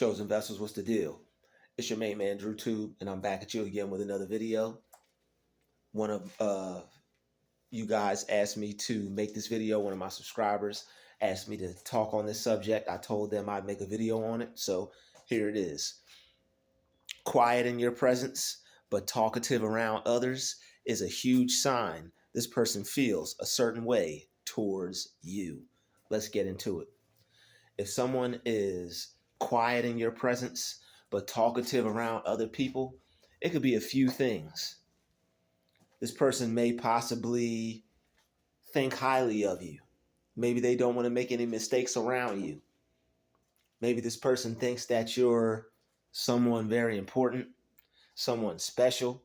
Chosen Vessels, what's the deal? It's your main man, Druuill, and I'm back at you again with another video. One of you guys asked me to make this video. One of my subscribers asked me to talk on this subject. I told them I'd make a video on it, so here it is. Quiet in your presence, but talkative around others is a huge sign this person feels a certain way towards you. Let's get into it. If someone is quiet in your presence, but talkative around other people, it could be a few things. This person may possibly think highly of you. Maybe they don't want to make any mistakes around you. Maybe this person thinks that you're someone very important, someone special,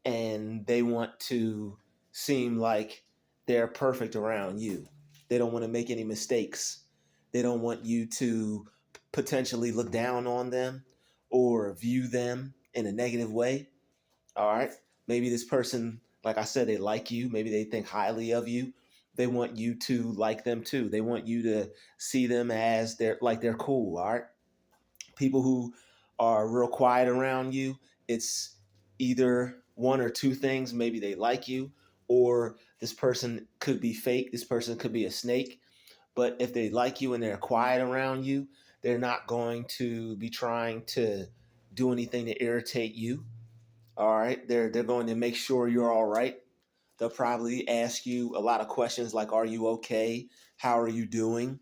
and they want to seem like they're perfect around you. They don't want to make any mistakes. They don't want you to potentially look down on them or view them in a negative way. All right. Maybe this person, like I said, they like you. Maybe they think highly of you. They want you to like them too. They want you to see them as they're cool. All right. People who are real quiet around you, it's either one or two things. Maybe they like you, or this person could be fake. This person could be a snake. But if they like you and they're quiet around you, they're not going to be trying to do anything to irritate you. All right. They're going to make sure you're all right. They'll probably ask you a lot of questions like, are you okay? How are you doing?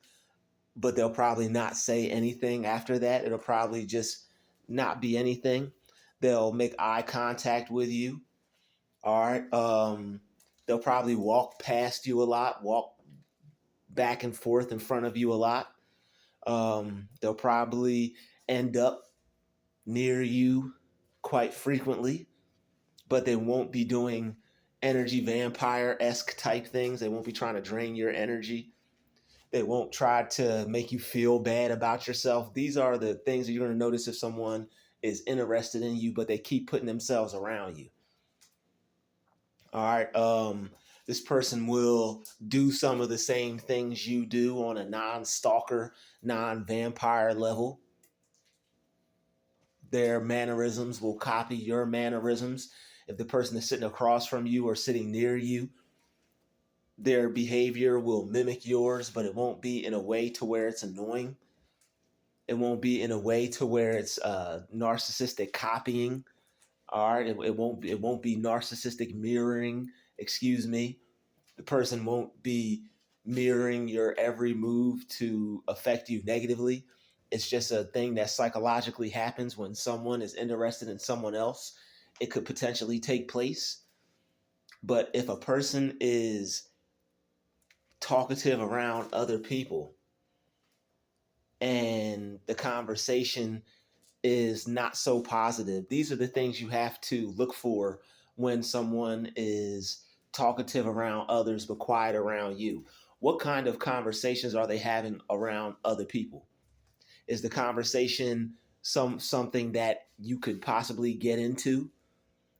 But they'll probably not say anything after that. It'll probably just not be anything. They'll make eye contact with you. All right. They'll probably walk past you a lot, walk back and forth in front of you a lot. They'll probably end up near you quite frequently, but they won't be doing energy vampire-esque type things. They won't be trying to drain your energy. They won't try to make you feel bad about yourself. These are the things that you're going to notice if someone is interested in you, but they keep putting themselves around you. All right. This person will do some of the same things you do on a non-stalker, non-vampire level. Their mannerisms will copy your mannerisms. If the person is sitting across from you or sitting near you, their behavior will mimic yours, but it won't be in a way to where it's annoying. It won't be in a way to where it's narcissistic copying. All right, it won't be narcissistic mirroring. Excuse me. The person won't be mirroring your every move to affect you negatively. It's just a thing that psychologically happens when someone is interested in someone else. It could potentially take place. But if a person is talkative around other people and the conversation is not so positive, these are the things you have to look for when someone is talkative around others but quiet around you. What kind of conversations are they having around other people? Is the conversation something that you could possibly get into?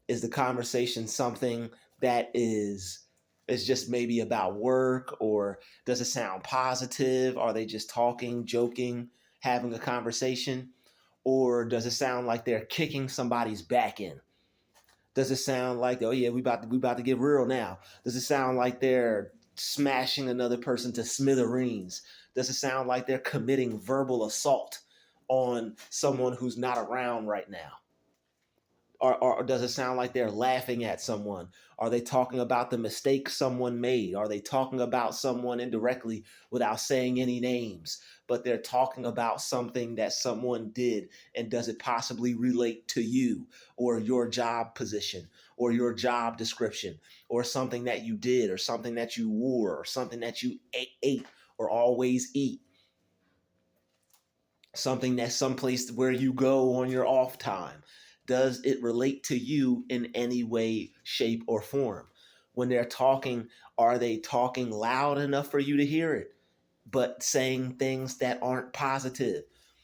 Is the conversation something that is just maybe about work, or does it sound positive? Are they just talking, joking, having a conversation? Or does it sound like they're kicking somebody's back in? Does it sound like, oh yeah, we about to get real now? Does it sound like they're smashing another person to smithereens? Does it sound like they're committing verbal assault on someone who's not around right now? Or does it sound like they're laughing at someone? Are they talking about the mistake someone made? Are they talking about someone indirectly without saying any names? But they're talking about something that someone did, and does it possibly relate to you or your job position or your job description or something that you did or something that you wore or something that you ate or always eat? Something that's someplace where you go on your off time. Does it relate to you in any way, shape, or form? When they're talking, are they talking loud enough for you to hear it, but saying things that aren't positive?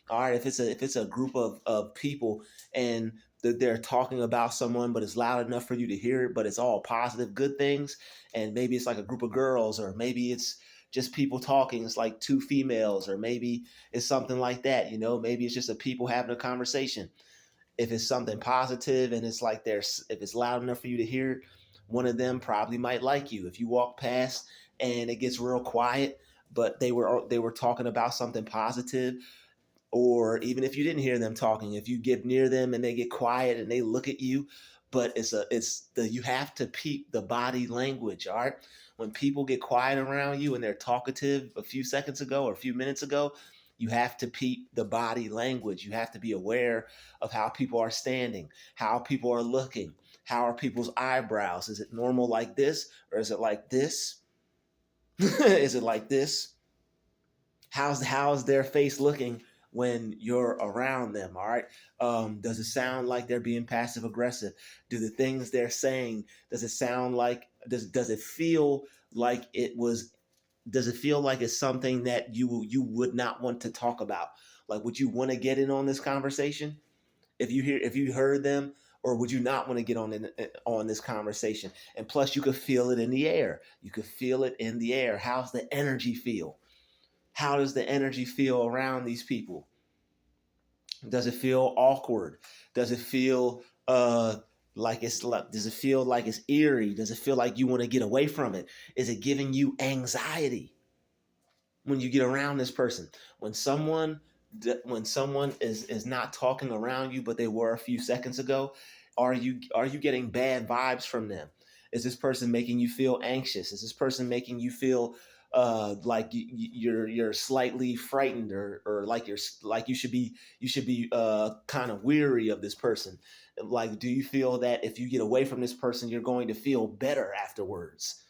All right, if it's a group of people and they're talking about someone, but it's loud enough for you to hear it, but it's all positive, good things, and maybe it's like a group of girls, or maybe it's just people talking. It's like two females, or maybe it's something like that. Maybe it's just a people having a conversation. If it's something positive and it's like if it's loud enough for you to hear it, one of them probably might like you. If you walk past and it gets real quiet, but they were talking about something positive, or even if you didn't hear them talking, if you get near them and they get quiet and they look at you, but you have to peep the body language. All right, when people get quiet around you and they're talkative a few seconds ago or a few minutes ago, you have to peep the body language. You have to be aware of how people are standing, how people are looking, how are people's eyebrows. Is it normal like this, or is it like this? Is it like this? How's their face looking when you're around them? All right. Does it sound like they're being passive aggressive? Do the things they're saying, does it sound like, does it feel like does it feel like it's something that you would not want to talk about? Like, would you want to get in on this conversation if you heard them, or would you not want to get on this conversation? And plus, you could feel it in the air. You could feel it in the air. How's the energy feel? How does the energy feel around these people? Does it feel awkward? Does it feel does it feel like it's eerie? Does it feel like you want to get away from it? Is it giving you anxiety when you get around this person? When someone is not talking around you, but they were a few seconds ago, are you getting bad vibes from them? Is this person making you feel anxious? Is this person making you feel like you're slightly frightened, or like you should be kind of weary of this person? Like, do you feel that if you get away from this person, you're going to feel better afterwards?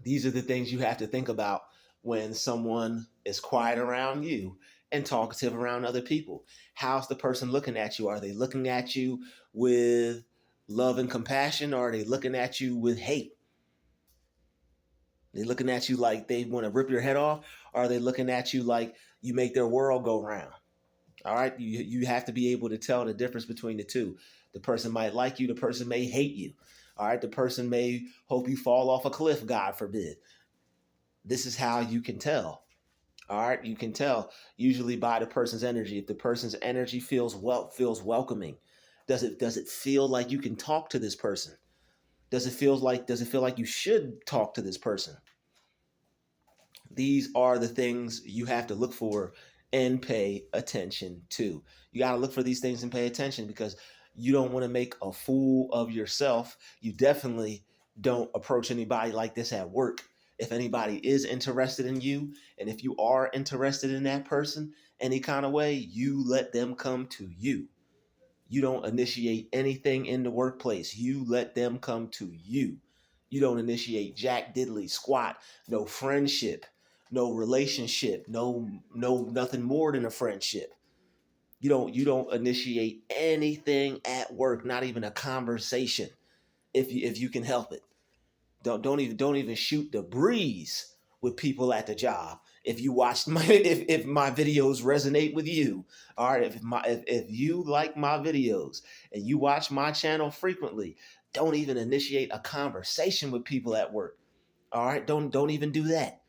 These are the things you have to think about when someone is quiet around you and talkative around other people. How's the person looking at you? Are they looking at you with love and compassion, or are they looking at you with hate? They looking at you like they want to rip your head off, or are they looking at you like you make their world go round? All right, you have to be able to tell the difference between the two. The person might like you, the person may hate you. All right, the person may hope you fall off a cliff, God forbid. This is how you can tell. All right, you can tell usually by the person's energy. If the person's energy feels welcoming, does it feel like you can talk to this person? Does it feel like you should talk to this person? These are the things you have to look for and pay attention to. You got to look for these things and pay attention, because you don't want to make a fool of yourself. You definitely don't approach anybody like this at work. If anybody is interested in you, and if you are interested in that person any kind of way, you let them come to you. You don't initiate anything in the workplace. You let them come to you. You don't initiate jack diddly squat, no friendship, no relationship, no nothing more than a friendship. You don't initiate anything at work, not even a conversation, if you can help it. Don't even shoot the breeze with people at the job. If you watch my if my videos resonate with you, all right. If you like my videos and you watch my channel frequently, don't even initiate a conversation with people at work. All right, don't even do that.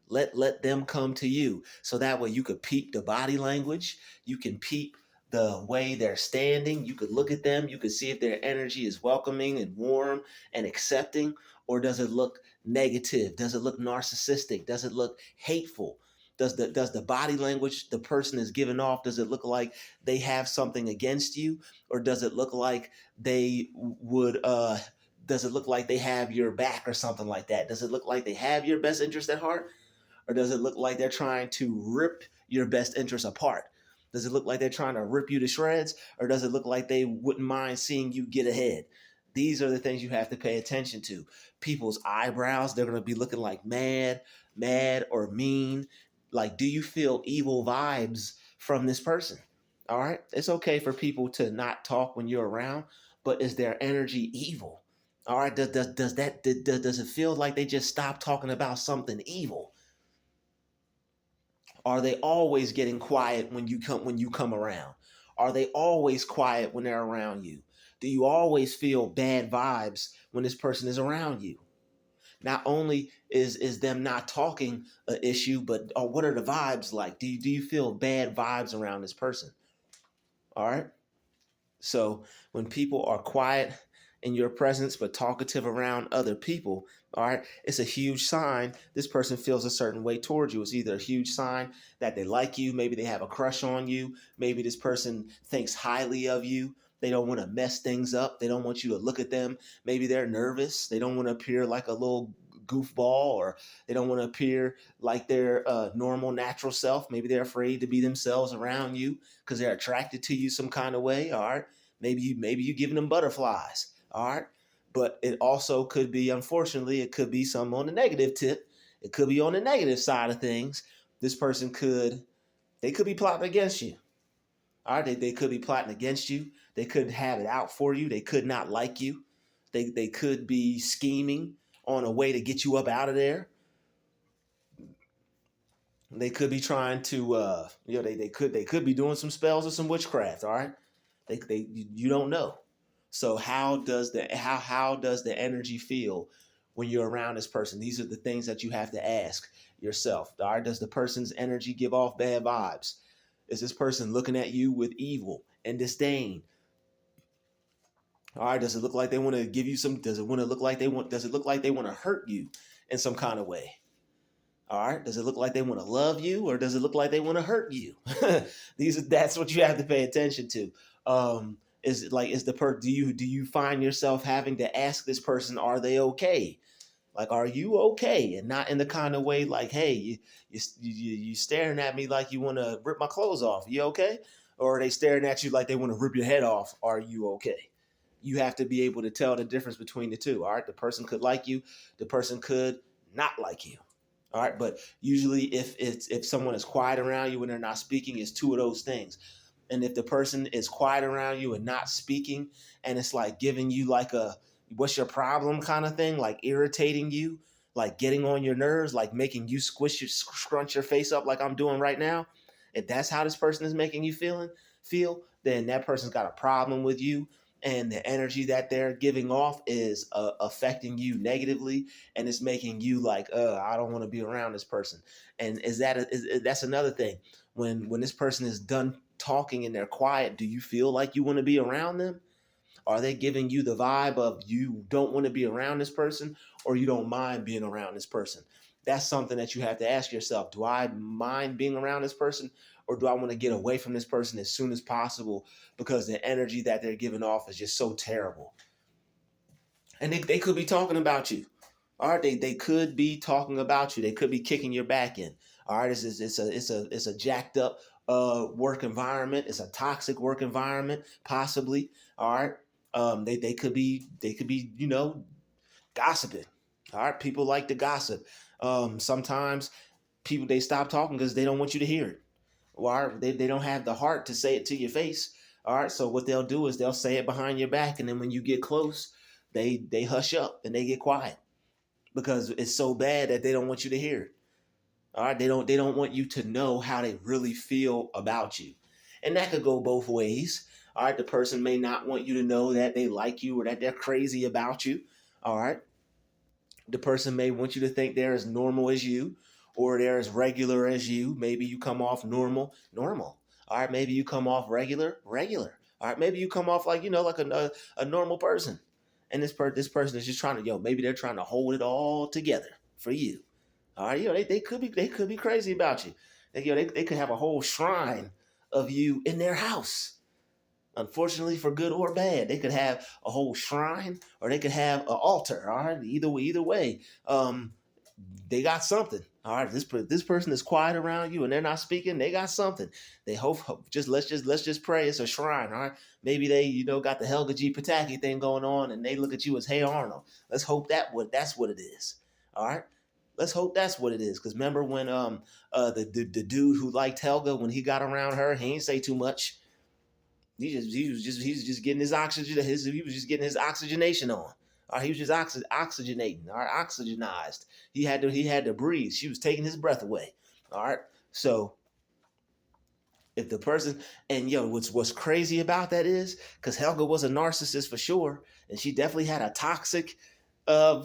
Let them come to you, so that way you could peep the body language. You can peep the way they're standing. You could look at them. You could see if their energy is welcoming and warm and accepting, or does it look negative? Does it look narcissistic? Does it look hateful? Does the body language the person is giving off, does it look like they have something against you, or does it look like they would does it look like they have your back or something like that? Does it look like they have your best interest at heart? Or does it look like they're trying to rip your best interests apart? Does it look like they're trying to rip you to shreds? Or does it look like they wouldn't mind seeing you get ahead? These are the things you have to pay attention to. People's eyebrows, they're going to be looking like mad or mean. Like, do you feel evil vibes from this person? All right. It's okay for people to not talk when you're around, but is their energy evil? All right. Does it feel like they just stopped talking about something evil? Are they always getting quiet when you come around? Are they always quiet when they're around you? Do you always feel bad vibes when this person is around you? Not only is them not talking an issue, but what are the vibes like? Do you feel bad vibes around this person? All right. So when people are quiet in your presence but talkative around other people, all right, it's a huge sign this person feels a certain way towards you. It's either a huge sign that they like you, maybe they have a crush on you, maybe this person thinks highly of you. They don't want to mess things up. They don't want you to look at them. Maybe they're nervous. They don't want to appear like a little goofball, or they don't want to appear like their normal, natural self. Maybe they're afraid to be themselves around you because they're attracted to you some kind of way. All right. Maybe you giving them butterflies. All right. But it also could be, unfortunately, it could be some on the negative tip. It could be on the negative side of things. This person they could be plotting against you. All right. They could be plotting against you. They could have it out for you. They could not like you. They could be scheming on a way to get you up out of there. They could be trying to, they could be doing some spells or some witchcraft. All right. You don't know. So how does the energy feel when you're around this person? These are the things that you have to ask yourself. All right, does the person's energy give off bad vibes? Is this person looking at you with evil and disdain? All right, does it look like they want to give you some? Does it want to look like they want? Does it look like they want to hurt you in some kind of way? All right, does it look like they want to love you, or does it look like they want to hurt you? That's what you have to pay attention to. Is it like is the per? Do you find yourself having to ask this person, are they okay? Like, are you okay? And not in the kind of way like, hey, you staring at me like you want to rip my clothes off. You okay? Or are they staring at you like they want to rip your head off? Are you okay? You have to be able to tell the difference between the two. All right, the person could like you, the person could not like you. All right, but usually if someone is quiet around you when they're not speaking, it's two of those things. And if the person is quiet around you and not speaking, and it's like giving you like a what's your problem kind of thing, like irritating you, like getting on your nerves, like making you scrunch your face up like I'm doing right now, if that's how this person is making you feel, then that person's got a problem with you, and the energy that they're giving off is affecting you negatively, and it's making you like, I don't want to be around this person. And that's another thing. When this person is done talking and they're quiet, do you feel like you want to be around them? Are they giving you the vibe of you don't want to be around this person, or you don't mind being around this person? That's something that you have to ask yourself. Do I mind being around this person, or do I want to get away from this person as soon as possible because the energy that they're giving off is just so terrible? And they could be talking about you. All right, they could be talking about you. They could be kicking your back in. All right, it's a jacked up work environment. It's a toxic work environment, possibly. All right, they could be gossiping. All right, people like to gossip. Sometimes people they stop talking because they don't want you to hear it. Or they don't have the heart to say it to your face. All right, so what they'll do is they'll say it behind your back, and then when you get close, they hush up and they get quiet because it's so bad that they don't want you to hear it. All right, they don't want you to know how they really feel about you, and that could go both ways. All right, the person may not want you to know that they like you or that they're crazy about you. All right, the person may want you to think they're as normal as you, or they're as regular as you. Maybe you come off normal. All right, maybe you come off regular. All right, maybe you come off like like a normal person, and this person is just trying to maybe they're trying to hold it all together for you. All right, they could be crazy about you. They could have a whole shrine of you in their house. Unfortunately, for good or bad, they could have a whole shrine or they could have an altar. All right, either way, they got something. All right, this person is quiet around you and they're not speaking. They got something. They hope. Let's just pray. It's a shrine. All right, maybe they got the Helga G. Pataki thing going on, and they look at you as Hey Arnold. Let's hope that's what it is. All right. Let's hope that's what it is. Because remember when the dude who liked Helga, when he got around her, he ain't say too much. He was just getting his oxygen. He was just getting his oxygenation on. He was just oxygenating. All right, oxygenized. He had to breathe. She was taking his breath away. All right. So if the person what's crazy about that is because Helga was a narcissist for sure, and she definitely had a toxic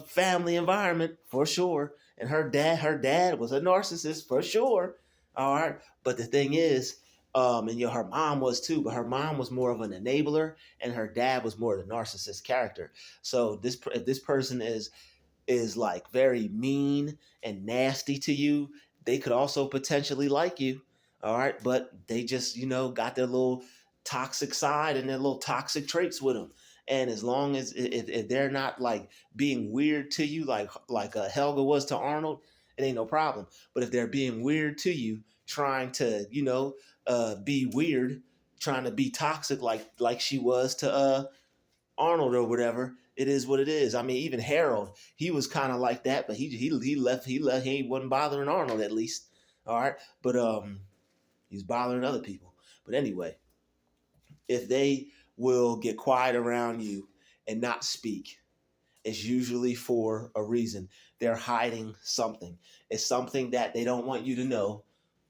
family environment for sure. And her dad was a narcissist for sure. All right. But the thing is, and her mom was too, but her mom was more of an enabler, and her dad was more of the narcissist character. So if this person is like very mean and nasty to you, they could also potentially like you. All right. But they just, got their little toxic side and their little toxic traits with them. And as long as if they're not like being weird to you, like Helga was to Arnold, it ain't no problem. But if they're being weird to you, trying to be weird, trying to be toxic like she was to Arnold or whatever, it is what it is. I mean, even Harold, he was kind of like that, but he left. He wasn't bothering Arnold at least. All right, but he's bothering other people. But anyway, if they will get quiet around you and not speak, it's usually for a reason. They're hiding something. It's something that they don't want you to know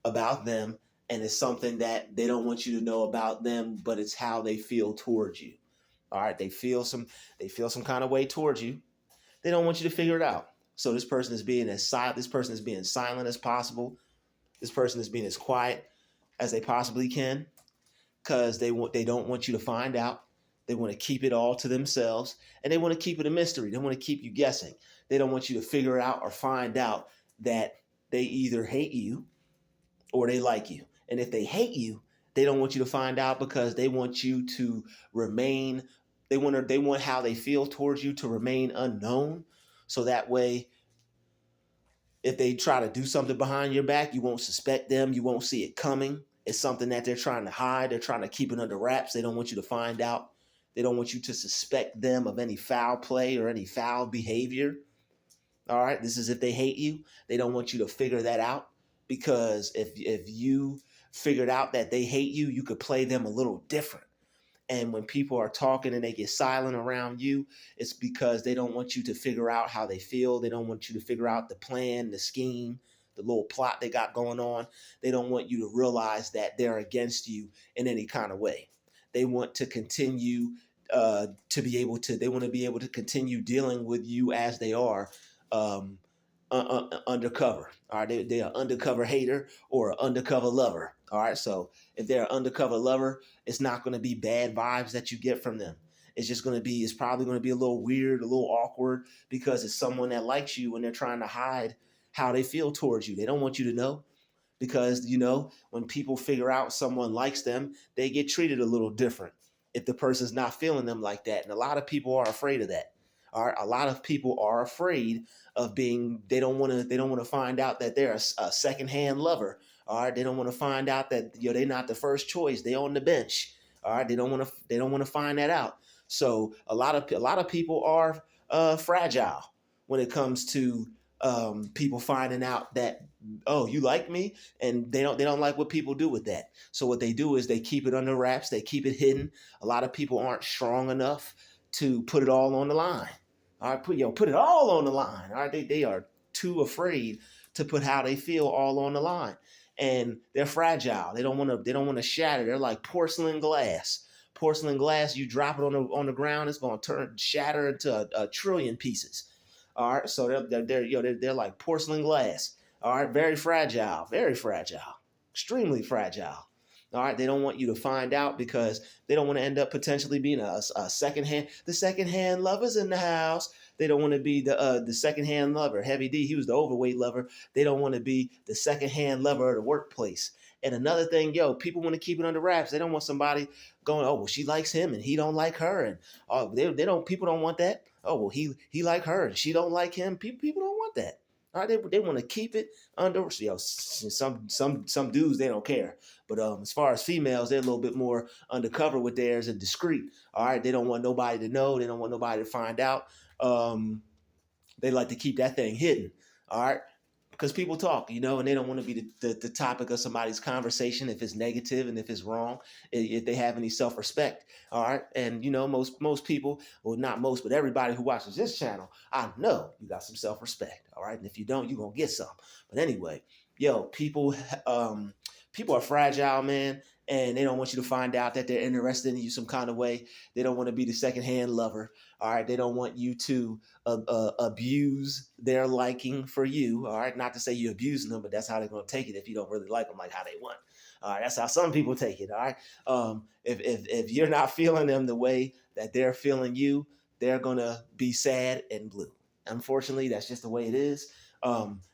about them, and it's something that they don't want you to know about them, but it's how they feel towards you. All right, they feel some kind of way towards you. They don't want you to figure it out. So this person is being as silent. This person is being silent as possible. This person is being as quiet as they possibly can because they don't want you to find out. They want to keep it all to themselves, and they want to keep it a mystery. They want to keep you guessing. They don't want you to figure out or find out that they either hate you or they like you. And if they hate you, they don't want you to find out because they want you to remain. They want how they feel towards you to remain unknown. So that way, if they try to do something behind your back, you won't suspect them. You won't see it coming. It's something that they're trying to hide. They're trying to keep it under wraps. They don't want you to find out. They don't want you to suspect them of any foul play or any foul behavior. All right. This is if they hate you. They don't want you to figure that out because if you figured out that they hate you, you could play them a little different. And when people are talking and they get silent around you, it's because they don't want you to figure out how they feel. They don't want you to figure out the plan, the scheme, the little plot they got going on. They don't want you to realize that they're against you in any kind of way. They want to continue they want to be able to continue dealing with you as they are um, undercover. All right. They are undercover hater or an undercover lover. All right. So if they're an undercover lover, it's not going to be bad vibes that you get from them. It's probably going to be a little weird, a little awkward because it's someone that likes you and they're trying to hide how they feel towards you. They don't want you to know because, when people figure out someone likes them, they get treated a little different if the person's not feeling them like that. And a lot of people are afraid of that. All right. A lot of people are afraid of being, they don't want to find out that they're a secondhand lover. All right. They don't want to find out that, they're not the first choice. They're on the bench. All right. They don't want to find that out. So a lot of people are fragile when it comes to people finding out that, oh, you like me, and they don't like what people do with that. So what they do is they keep it under wraps. They keep it hidden. A lot of people aren't strong enough to put it all on the line. All right, put it all on the line. All right, they are too afraid to put how they feel all on the line, and they're fragile. They don't want to shatter. They're like porcelain glass. Porcelain glass, you drop it on the ground, it's going to shatter into a trillion pieces. All right, so they're like porcelain glass. All right, very fragile, extremely fragile. All right, they don't want you to find out because they don't want to end up potentially being a secondhand. The secondhand lovers in the house. They don't want to be the secondhand lover. Heavy D, he was the overweight lover. They don't want to be the secondhand lover of the workplace. And another thing, people want to keep it under wraps. They don't want somebody going, oh, well, she likes him and he don't like her, and oh, they don't. People don't want that. Oh, well, he like her and she don't like him. People don't want that. All right, they want to keep it under. Some dudes, they don't care. But as far as females, they're a little bit more undercover with theirs and discreet. All right, they don't want nobody to know. They don't want nobody to find out. They like to keep that thing hidden. All right, because people talk, and they don't want to be the topic of somebody's conversation if it's negative and if it's wrong, if they have any self-respect. All right, and most people, well, not most, but everybody who watches this channel, I know you got some self-respect. All right, and if you don't, you're gonna get some. But anyway, people people are fragile, man, and they don't want you to find out that they're interested in you some kind of way. They don't want to be the secondhand lover. All right, they don't want you to abuse their liking for you. All right, not to say you're abusing them, but that's how they're going to take it if you don't really like them like how they want. All right, that's how some people take it. All right, if you're not feeling them the way that they're feeling you, they're gonna be sad and blue. Unfortunately, that's just the way it is.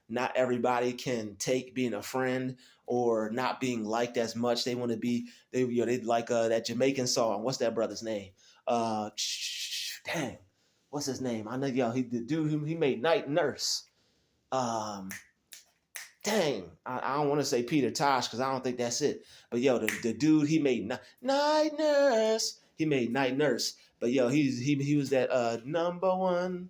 Not everybody can take being a friend or not being liked as much. They want to be they like that Jamaican song. What's that brother's name? Uh, Dang, what's his name? I know y'all. The dude he made Night Nurse. Um, Dang, I don't want to say Peter Tosh because I don't think that's it. But yo, the dude he made Night Nurse. He made Night Nurse. But yo, he was that number one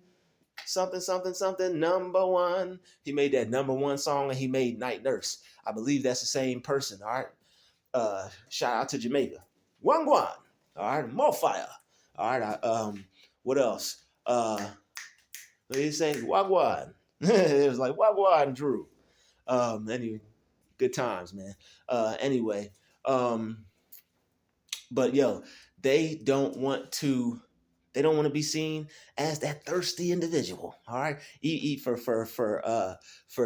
something something something number one. He made that number one song and he made Night Nurse. I believe that's the same person. All right. Shout out to Jamaica. Wangwan. All right, more fire. All right. What else? What did he say? Wagwan. It was like Wagwan Drew. Anyway, good times, man. Anyway, but yo, they don't want to. They don't want to be seen as that thirsty individual. All right, eat for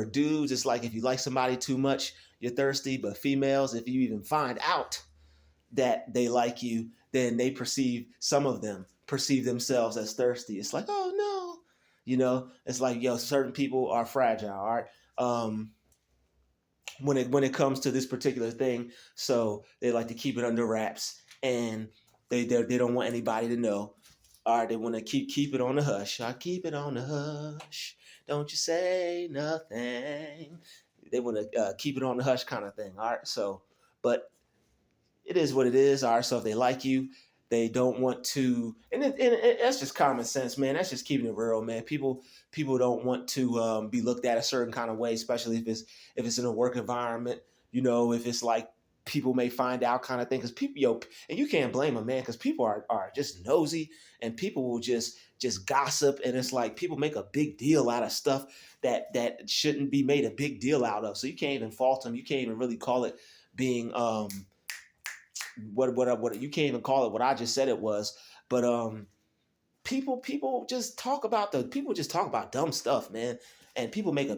dudes. It's like if you like somebody too much, you're thirsty. But females, if you even find out that they like you, then some of them perceive themselves as thirsty. It's like, oh no, it's like, yo, certain people are fragile. All right. When it comes to this particular thing, so they like to keep it under wraps, and they don't want anybody to know. All right, they want to keep it on the hush. I keep it on the hush. Don't you say nothing. They want to keep it on the hush kind of thing. All right, so but it is what it is. All right, so if they like you, they don't want to, and that's just common sense, man. That's just keeping it real, man. People don't want to be looked at a certain kind of way, especially if it's in a work environment. If it's like people may find out kind of thing, because people, and you can't blame them, man, because people are just nosy, and people will just gossip, and it's like people make a big deal out of stuff that shouldn't be made a big deal out of. So you can't even fault them. You can't even really call it being what you can't even call it what I just said it was. But people just talk about dumb stuff, man. And people make a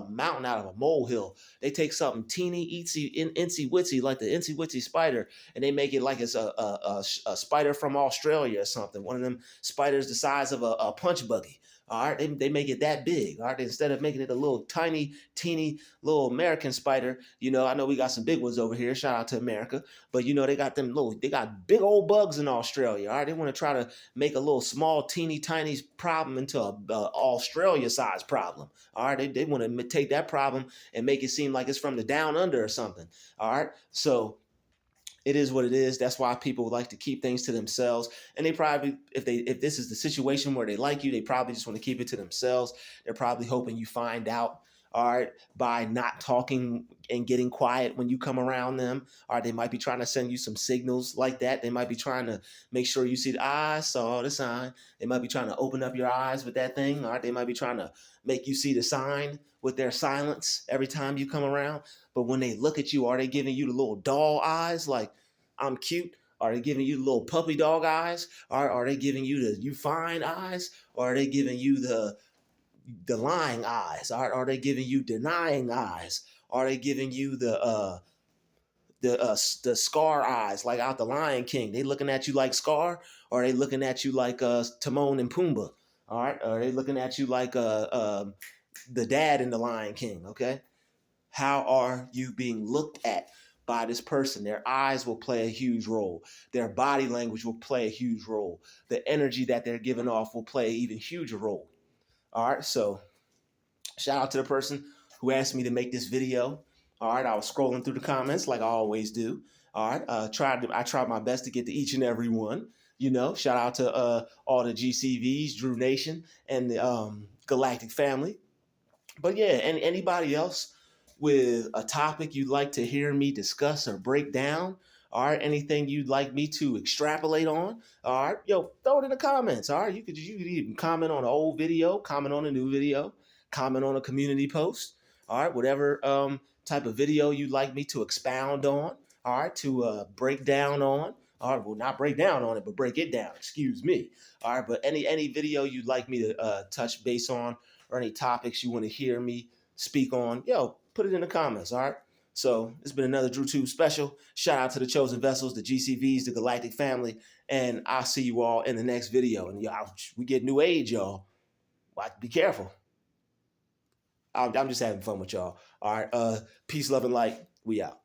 mountain out of a molehill. They take something teeny, incy witsy, like the incy witsy spider, and they make it like it's a spider from Australia or something. One of them spiders the size of a punch buggy. All right, they make it that big. All right, instead of making it a little tiny, teeny little American spider. I know we got some big ones over here. Shout out to America, but they got big old bugs in Australia. All right, they want to try to make a little small, teeny, tiny problem into a Australia-sized problem. All right, they want to take that problem and make it seem like it's from the down under or something. All right, so it is what it is. That's why people like to keep things to themselves. And they probably, if this is the situation where they like you, they probably just want to keep it to themselves. They're probably hoping you find out, all right, by not talking and getting quiet when you come around them. Or they might be trying to send you some signals like that. They might be trying to make sure you see I saw the sign. They might be trying to open up your eyes with that thing. All right, they might be trying to make you see the sign with their silence every time you come around. But when they look at you, are they giving you the little doll eyes like I'm cute? Are they giving you the little puppy dog eyes? Are they giving you the you fine eyes? Or are they giving you the lying eyes? Are they giving you denying eyes? Are they giving you the Scar eyes like out the Lion King? They looking at you like Scar, or are they looking at you like Timon and Pumbaa? All right, or are they looking at you like the dad in the Lion King? Okay, how are you being looked at by this person? Their eyes will play a huge role. Their body language will play a huge role. The energy that they're giving off will play an even huger role. All right, so shout out to the person who asked me to make this video. All right, I was scrolling through the comments like I always do. All right, I tried my best to get to each and every one. Shout out to all the GCVs, Drew Nation, and the Galactic family. But yeah, and anybody else with a topic you'd like to hear me discuss or break down, all right, anything you'd like me to extrapolate on, all right, yo, throw it in the comments. All right, you could even comment on an old video, comment on a new video, comment on a community post, all right, whatever type of video you'd like me to expound on, all right, to break down on. All right, well, not break down on it, but break it down. Excuse me. All right, but any video you'd like me to touch base on, or any topics you want to hear me speak on, yo, put it in the comments. All right. So it's been another DruTube special. Shout out to the chosen vessels, the GCVs, the Galactic family, and I'll see you all in the next video. And y'all, we get new age, y'all. Be careful. I'm just having fun with y'all. All right. Peace, love, and light. We out.